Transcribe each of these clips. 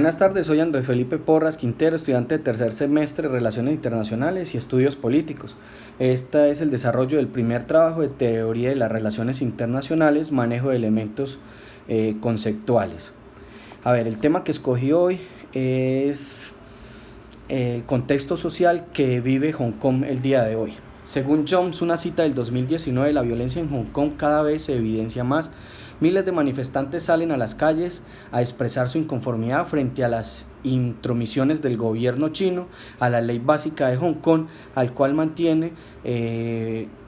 Buenas tardes, soy Andrés Felipe Porras Quintero, estudiante de tercer semestre de Relaciones Internacionales y Estudios Políticos. Este es el desarrollo del primer trabajo de teoría de las relaciones internacionales, manejo de elementos conceptuales. A ver, el tema que escogí hoy es el contexto social que vive Hong Kong el día de hoy. Según Jones, una cita del 2019, la violencia en Hong Kong cada vez se evidencia más. Miles de manifestantes salen a las calles a expresar su inconformidad frente a las intromisiones del gobierno chino, a la ley básica de Hong Kong, al cual mantiene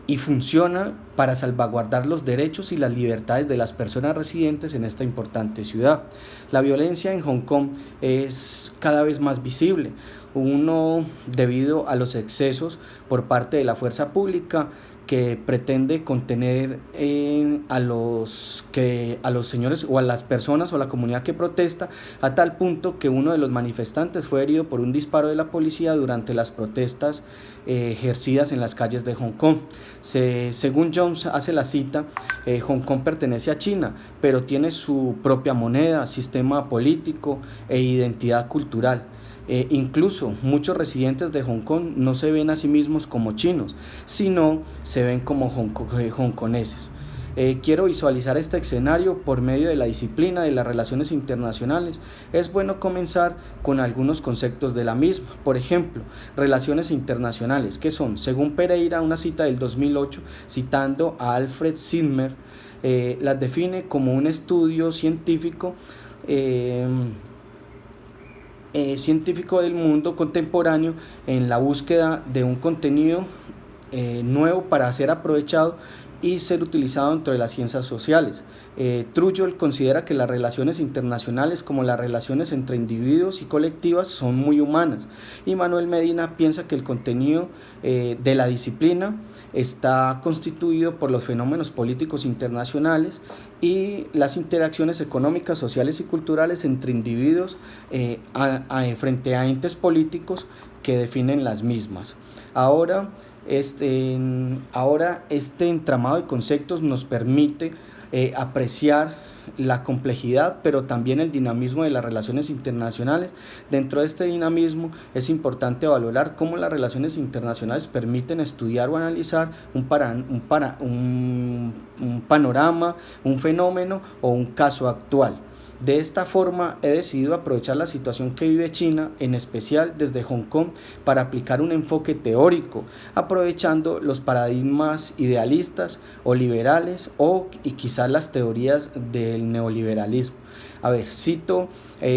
y funciona para salvaguardar los derechos y las libertades de las personas residentes en esta importante ciudad. La violencia en Hong Kong es cada vez más visible, uno debido a los excesos por parte de la fuerza pública que pretende contener a los señores o a las personas o a la comunidad que protesta, a tal punto que uno de los manifestantes fue herido por un disparo de la policía durante las protestas ejercidas en las calles de Hong Kong. Según Jones hace la cita, Hong Kong pertenece a China, pero tiene su propia moneda, sistema político e identidad cultural. Incluso muchos residentes de Hong Kong no se ven a sí mismos como chinos, sino se ven como hongkoneses. Quiero visualizar este escenario por medio de la disciplina de las relaciones internacionales. Es bueno comenzar con algunos conceptos de la misma. Por ejemplo, relaciones internacionales, que son, según Pereira, una cita del 2008, citando a Alfred Zimmer, las define como un estudio científico del mundo contemporáneo en la búsqueda de un contenido nuevo para ser aprovechado y ser utilizado dentro de las ciencias sociales. Trujillo considera que las relaciones internacionales, como las relaciones entre individuos y colectivas, son muy humanas, y Manuel Medina piensa que el contenido de la disciplina está constituido por los fenómenos políticos internacionales y las interacciones económicas, sociales y culturales entre individuos frente a entes políticos que definen las mismas. Ahora este entramado de conceptos nos permite apreciar la complejidad, pero también el dinamismo de las relaciones internacionales. Dentro de este dinamismo es importante valorar cómo las relaciones internacionales permiten estudiar o analizar un panorama, un fenómeno o un caso actual. De esta forma he decidido aprovechar la situación que vive China, en especial desde Hong Kong, para aplicar un enfoque teórico, aprovechando los paradigmas idealistas o liberales y quizás las teorías del neoliberalismo. A ver, cito,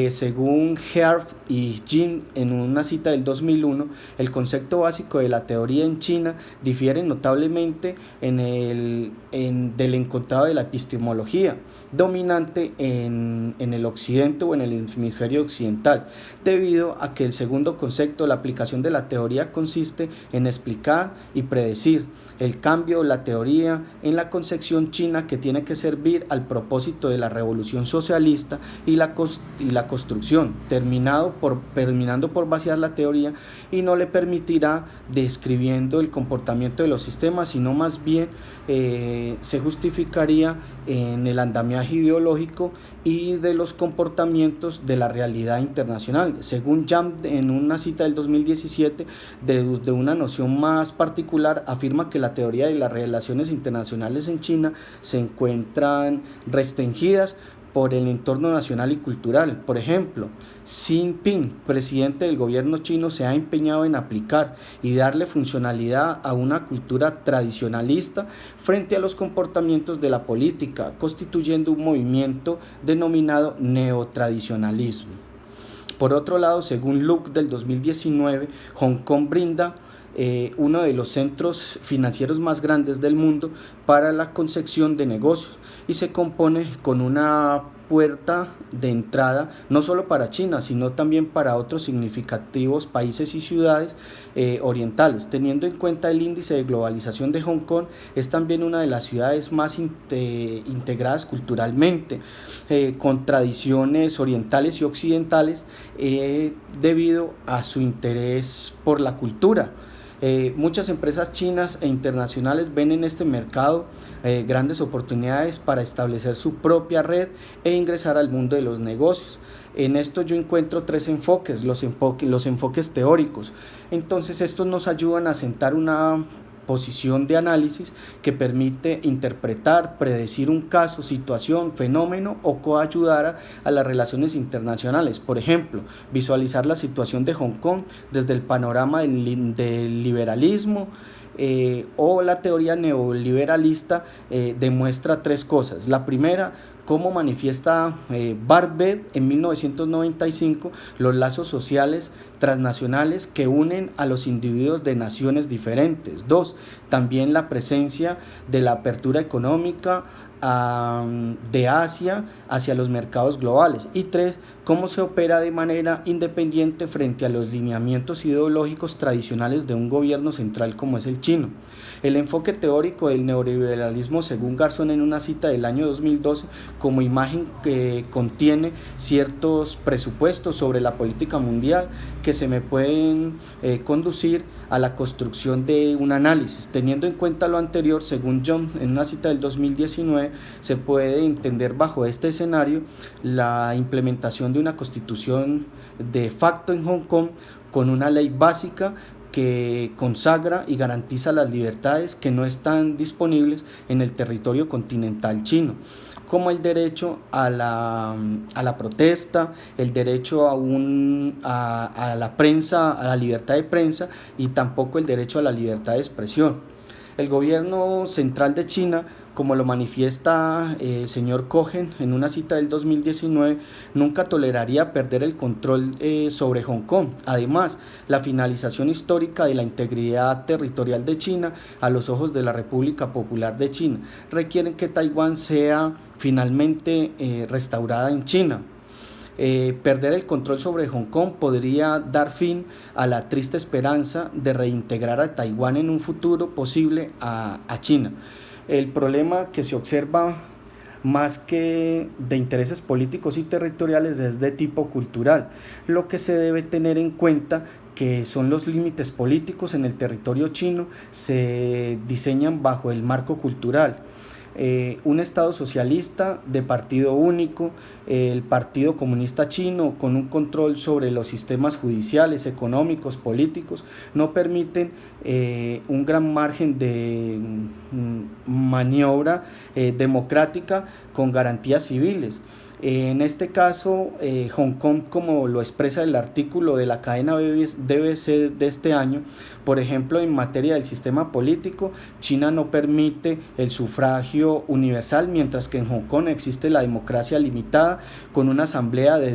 según Herf y Jin en una cita del 2001, el concepto básico de la teoría en China difiere notablemente del encontrado de la epistemología dominante en el occidente o en el hemisferio occidental, debido a que el segundo concepto, la aplicación de la teoría, consiste en explicar y predecir. El cambio, la teoría, en la concepción china que tiene que servir al propósito de la revolución socialista y la construcción, terminando por vaciar la teoría y no le permitirá describiendo el comportamiento de los sistemas, sino más bien se justificaría en el andamiaje ideológico y de los comportamientos de la realidad internacional. Según Jam, en una cita del 2017, de una noción más particular, afirma que la teoría de las relaciones internacionales en China se encuentran restringidas por el entorno nacional y cultural. Por ejemplo, Xi Jinping, presidente del gobierno chino, se ha empeñado en aplicar y darle funcionalidad a una cultura tradicionalista frente a los comportamientos de la política, constituyendo un movimiento denominado neotradicionalismo. Por otro lado, según Luke del 2019, Hong Kong brinda uno de los centros financieros más grandes del mundo para la concepción de negocios y se compone con una puerta de entrada no solo para China, sino también para otros significativos países y ciudades orientales. Teniendo en cuenta el índice de globalización de Hong Kong, es también una de las ciudades más integradas culturalmente, con tradiciones orientales y occidentales, debido a su interés por la cultura. Muchas empresas chinas e internacionales ven en este mercado grandes oportunidades para establecer su propia red e ingresar al mundo de los negocios. En esto yo encuentro tres enfoques, los enfoques teóricos. Entonces estos nos ayudan a sentar una posición de análisis que permite interpretar, predecir un caso, situación, fenómeno o coayudar a las relaciones internacionales. Por ejemplo, visualizar la situación de Hong Kong desde el panorama del liberalismo, o la teoría neoliberalista demuestra tres cosas. La primera, cómo manifiesta Barbet en 1995 los lazos sociales transnacionales que unen a los individuos de naciones diferentes. Dos, también la presencia de la apertura económica de Asia hacia los mercados globales. Y tres, cómo se opera de manera independiente frente a los lineamientos ideológicos tradicionales de un gobierno central como es el chino. El enfoque teórico del neoliberalismo, según Garzón en una cita del año 2012, como imagen que contiene ciertos presupuestos sobre la política mundial que se me pueden conducir a la construcción de un análisis. Teniendo en cuenta lo anterior, según John en una cita del 2019, se puede entender bajo este escenario la implementación de una constitución de facto en Hong Kong con una ley básica que consagra y garantiza las libertades que no están disponibles en el territorio continental chino, como el derecho a la protesta, el derecho a la prensa, a la libertad de prensa, y tampoco el derecho a la libertad de expresión. El gobierno central de China, como lo manifiesta el señor Cohen en una cita del 2019, nunca toleraría perder el control sobre Hong Kong. Además, la finalización histórica de la integridad territorial de China a los ojos de la República Popular de China requieren que Taiwán sea finalmente restaurada en China. Perder el control sobre Hong Kong podría dar fin a la triste esperanza de reintegrar a Taiwán en un futuro posible a China. El problema que se observa más que de intereses políticos y territoriales es de tipo cultural, lo que se debe tener en cuenta que son los límites políticos en el territorio chino se diseñan bajo el marco cultural. Un Estado socialista de partido único, el Partido Comunista Chino con un control sobre los sistemas judiciales, económicos, políticos, no permiten un gran margen de maniobra democrática con garantías civiles. En este caso, Hong Kong, como lo expresa el artículo de la cadena BBC de este año, por ejemplo, en materia del sistema político, China no permite el sufragio universal, mientras que en Hong Kong existe la democracia limitada con una asamblea de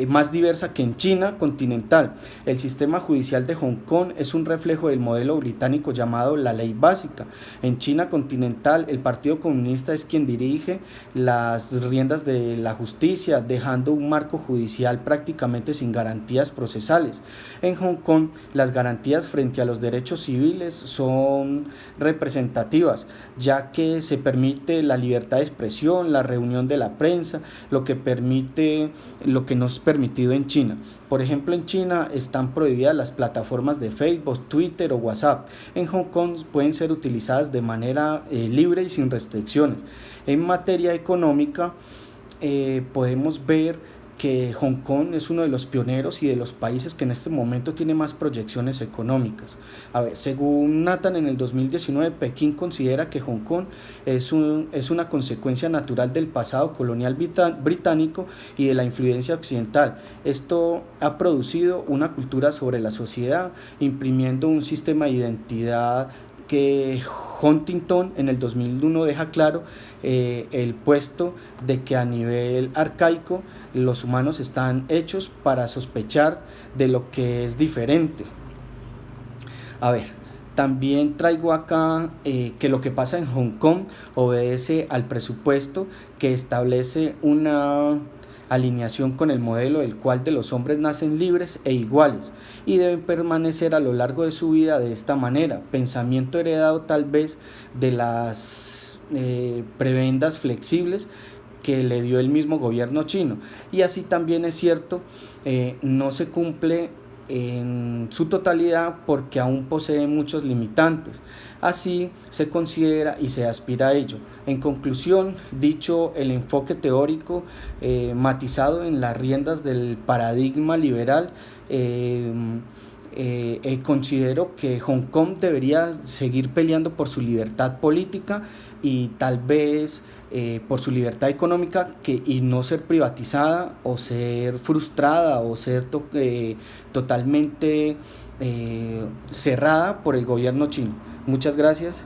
más diversa que en China continental. El sistema judicial de Hong Kong es un reflejo del modelo británico llamado la ley básica. En China continental, el Partido Comunista es quien dirige las riendas de la justicia, dejando un marco judicial prácticamente sin garantías procesales. En Hong Kong, las garantías frente a los derechos civiles son representativas, ya que se permite la libertad de expresión, la reunión de la prensa, lo que no es permitido en China. Por ejemplo, en China están prohibidas las plataformas de Facebook, Twitter o WhatsApp. En Hong Kong pueden ser utilizadas de manera libre y sin restricciones. En materia económica, podemos ver que Hong Kong es uno de los pioneros y de los países que en este momento tiene más proyecciones económicas. A ver, según Nathan, en el 2019, Pekín considera que Hong Kong es una consecuencia natural del pasado colonial británico y de la influencia occidental. Esto ha producido una cultura sobre la sociedad, imprimiendo un sistema de identidad que Huntington en el 2001 deja claro el puesto de que a nivel arcaico los humanos están hechos para sospechar de lo que es diferente. A ver, también traigo acá que lo que pasa en Hong Kong obedece al presupuesto que establece una alineación con el modelo del cual de los hombres nacen libres e iguales y deben permanecer a lo largo de su vida de esta manera, pensamiento heredado tal vez de las prebendas flexibles que le dio el mismo gobierno chino. Y así también es cierto, no se cumple en su totalidad porque aún posee muchos limitantes. Así se considera y se aspira a ello. En conclusión, dicho el enfoque teórico matizado en las riendas del paradigma liberal, considero que Hong Kong debería seguir peleando por su libertad política y tal vez por su libertad económica y no ser privatizada o ser frustrada o ser totalmente cerrada por el gobierno chino. Muchas gracias.